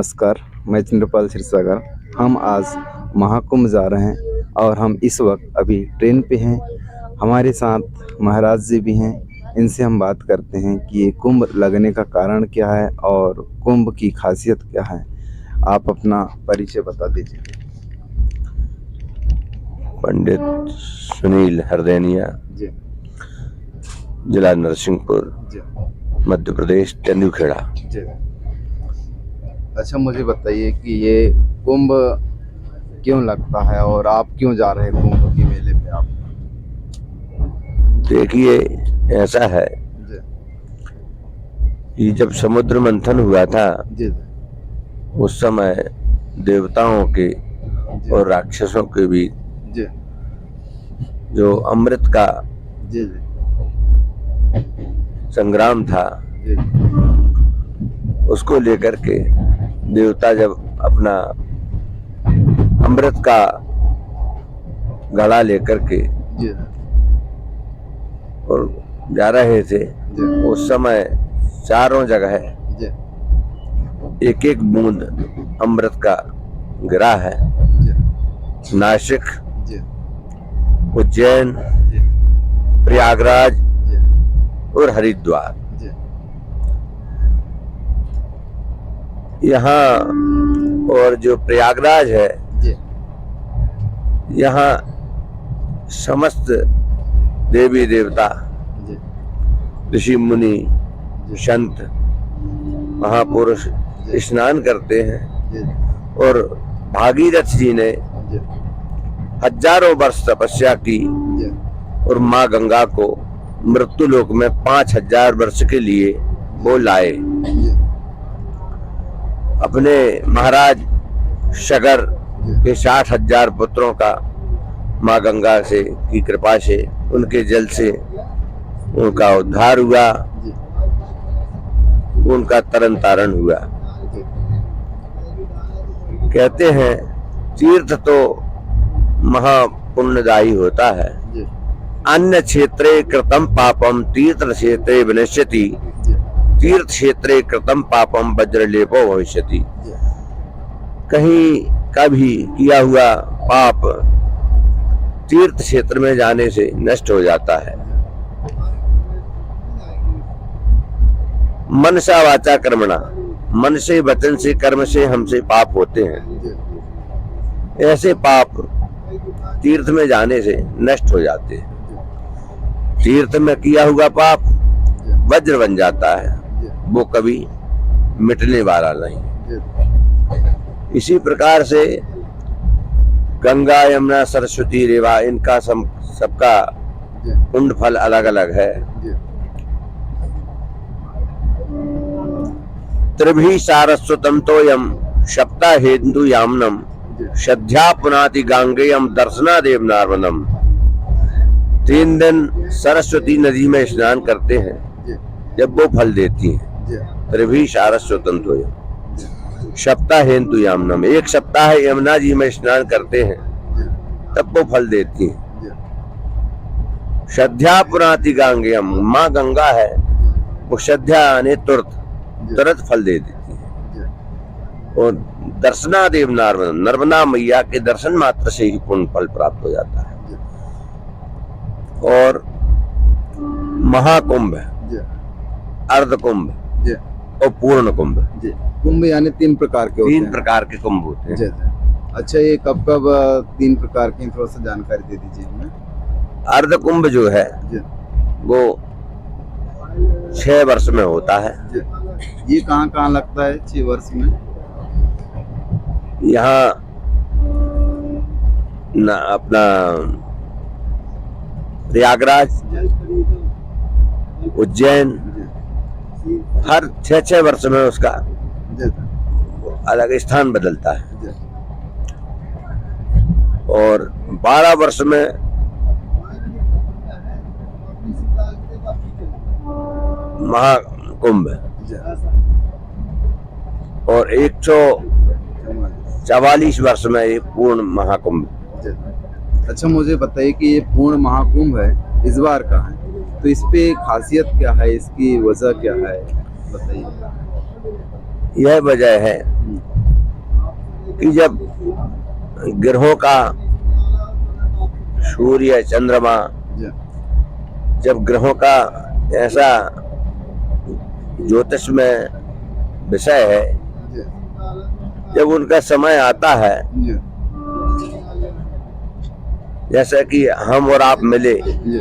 नमस्कार, मैं चंद्रपाल सिरसागर। हम आज महाकुंभ जा रहे हैं और हम इस वक्त अभी ट्रेन पे हैं। हमारे साथ महाराज जी भी हैं। इनसे हम बात करते हैं कि ये कुंभ लगने का कारण क्या है और कुंभ की खासियत क्या है। आप अपना परिचय बता दीजिए। पंडित सुनील हरदैनिया, जी जिला नरसिंहपुर, जी मध्य प्रदेश, तेंदुखेड़ा। जी। अच्छा, मुझे बताइए कि ये कुंभ क्यों लगता है और आप क्यों जा रहे हैं कुंभ के मेले पे आप? देखिए, ऐसा है जी कि जब समुद्र मंथन हुआ था जी उस समय देवताओं के जी और राक्षसों के बीच जी जो अमृत का जी जी संग्राम था, जी उसको लेकर के देवता जब अपना अमृत का घड़ा लेकर के जी और जा रहे थे, जी उस समय चारों जगह जी एक एक बूंद अमृत का गिरा है। जी नासिक, जी उज्जैन, जी प्रयागराज जी और हरिद्वार, जी यहाँ और जो प्रयागराज है, जी यहाँ समस्त देवी देवता, जी ऋषि मुनि, जी संत, महापुरुष जी स्नान करते हैं। जी और भागीरथ जी ने जी हजारों वर्ष तपस्या की जी और माँ गंगा को मृत्यु लोक में 5000 वर्ष के लिए वो लाए। जी अपने महाराज शगर के 60,000 पुत्रों का माँ गंगा से की कृपा से, उनके जल से उनका उद्धार हुआ, जी उनका तरन तारण हुआ। जी कहते हैं तीर्थ तो महापुण्यदायी होता है। जी अन्य क्षेत्रे कृतम पापम तीर्थ क्षेत्रे विनश्यति, जी तीर्थ क्षेत्रे कृतम पापम वज्रलेपो भविष्यति। जी कहीं का भी किया हुआ पाप तीर्थ क्षेत्र में जाने से नष्ट हो जाता है। मनसा वाचा कर्मणा, मन से, वचन से, कर्म से हमसे पाप होते हैं। ऐसे पाप तीर्थ में जाने से नष्ट हो जाते हैं। तीर्थ में किया हुआ पाप वज्र बन जाता है, वो कभी मिटने वाला नहीं। इसी प्रकार से गंगा, यमुना, सरस्वती, रेवा, इनका सबका कुंड फल अलग अलग है। त्रिभी सारस्वतम तोयम सप्ताह हेतु यामनम, श्रद्धा पुनाति गांगेयम दर्शनादेव नर्मदम। 3 दिन सरस्वती नदी में स्नान करते हैं, जब वो फल देती है। त्रिभी सारस्वतम तोयम सप्ताह हेतु यामनम, 1 सप्ताह यमुना जी में स्नान करते हैं, तब वो फल देती है। श्रद्धा पुनाति गांगेयम, माँ गंगा है, वो श्रद्धा यानी तुरंत फल दे देती है। और दर्शनादेव नर्मदा, नर्मदा मैया के दर्शन मात्र से ही पुण्य फल प्राप्त हो जाता है। और महाकुंभ, अर्धकुंभ और पूर्ण कुंभ, कुंभ यानी 3 प्रकार के होते हैं। 3 प्रकार के कुंभ होते हैं। अच्छा, ये कब कब 3 प्रकार की थोड़ा सा जानकारी दे दीजिए हमें। अर्धकुंभ जो है वो 6 वर्ष में होता है। ये कहाँ कहाँ लगता है 6 वर्ष में? यहाँ अपना प्रयागराज, उज्जैन, हर 6 वर्ष में उसका अलग स्थान बदलता है। और 12 वर्ष में महाकुंभ और 144 वर्ष में एक पूर्ण महाकुंभ। अच्छा, मुझे बताइए कि ये पूर्ण महाकुंभ है, इस बार का है, तो इस पे खासियत क्या है, इसकी वजह क्या है, बताइए। यह वजह है कि जब ग्रहों का, सूर्य, चंद्रमा, जी जब ग्रहों का ऐसा ज्योतिष में विषय है, जी जब उनका समय आता है, जी जैसा कि हम और आप मिले, जी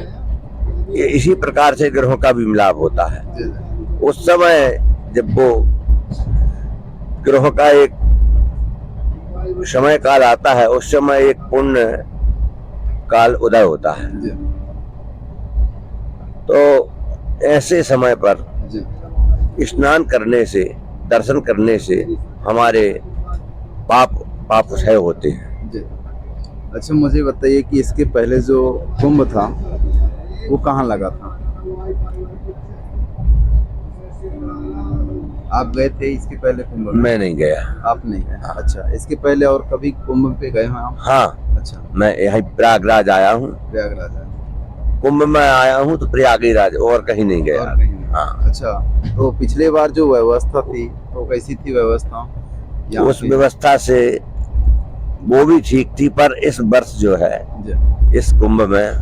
ये इसी प्रकार से ग्रहों का भी मिलाप होता है। जी उस समय जब वो ग्रहों का एक समय काल आता है, उस समय एक पुण्य काल उदय होता है। जी तो ऐसे समय पर जी स्नान करने से, दर्शन करने से हमारे पाप क्षय होते हैं। जी। अच्छा, मुझे बताइए कि इसके पहले जो कुंभ था वो कहाँ लगा था? आप गए थे इसके पहले कुंभ में? मैं नहीं गया। आप नहीं गए? अच्छा, इसके पहले और कभी कुंभ पे गए हैं आप? हाँ, अच्छा, मैं यही प्रयागराज आया हूँ। प्रयागराज है। कुंभ में आया हूँ तो प्रयागराज, और कहीं नहीं गया। और कहीं नहीं? हाँ। अच्छा, तो पिछले बार जो व्यवस्था थी तो कैसी थी व्यवस्था यहाँ उस पे? व्यवस्था से वो भी ठीक थी, पर इस वर्ष जो है, जी इस कुंभ में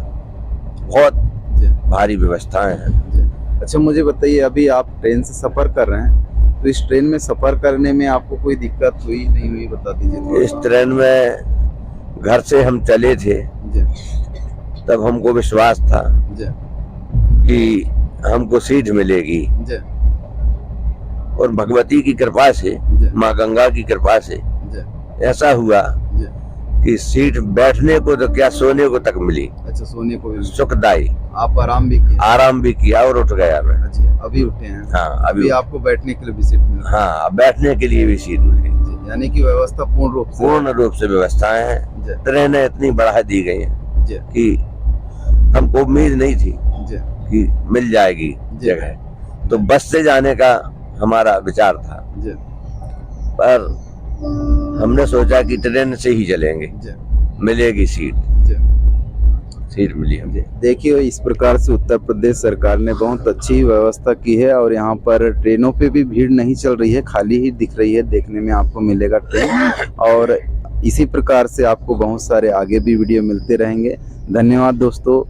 बहुत जी भारी व्यवस्थाएं हैं। जी। अच्छा, मुझे बताइए, अभी आप ट्रेन से सफर कर रहे हैं, तो इस ट्रेन में सफर करने में आपको कोई दिक्कत हुई नहीं हुई, बता दीजिए थोड़ा इस सा। ट्रेन में घर से हम चले थे, जी तब हमको विश्वास था जी कि हमको सीट मिलेगी, जी और भगवती की कृपा से, जी माँ गंगा की कृपा से जी ऐसा हुआ जी। कि सीट बैठने को तो क्या, सोने को तक मिली। अच्छा, सोने को भी? सुखदाई, आप आराम भी किए? आराम भी किया और उठ गया मैं। अच्छा, अभी उठे हैं? हाँ, अभी आपको बैठने के लिए भी सीट मिल? हाँ, बैठने के लिए भी सीट मिल गई। जी, यानी कि व्यवस्था पूर्ण रूप से? पूर्ण रूप से व्यवस्थाएं हैं। जी ट्रेनें इतनी बढ़ा दी गई हैं जी कि हमको उम्मीद नहीं थी जी कि मिल जाएगी जी जगह। तो बस से जाने का हमारा विचार था, जी पर हमने सोचा कि ट्रेन से ही चलेंगे, जी मिलेगी सीट। जी सीट मिली हमें। जी। देखिए, इस प्रकार से उत्तर प्रदेश सरकार ने बहुत अच्छी व्यवस्था की है और यहाँ पर ट्रेनों पे भी भीड़ नहीं चल रही है, खाली ही दिख रही है, देखने में आपको मिलेगा ट्रेन। और इसी प्रकार से आपको बहुत सारे आगे भी वीडियो मिलते रहेंगे। धन्यवाद दोस्तों।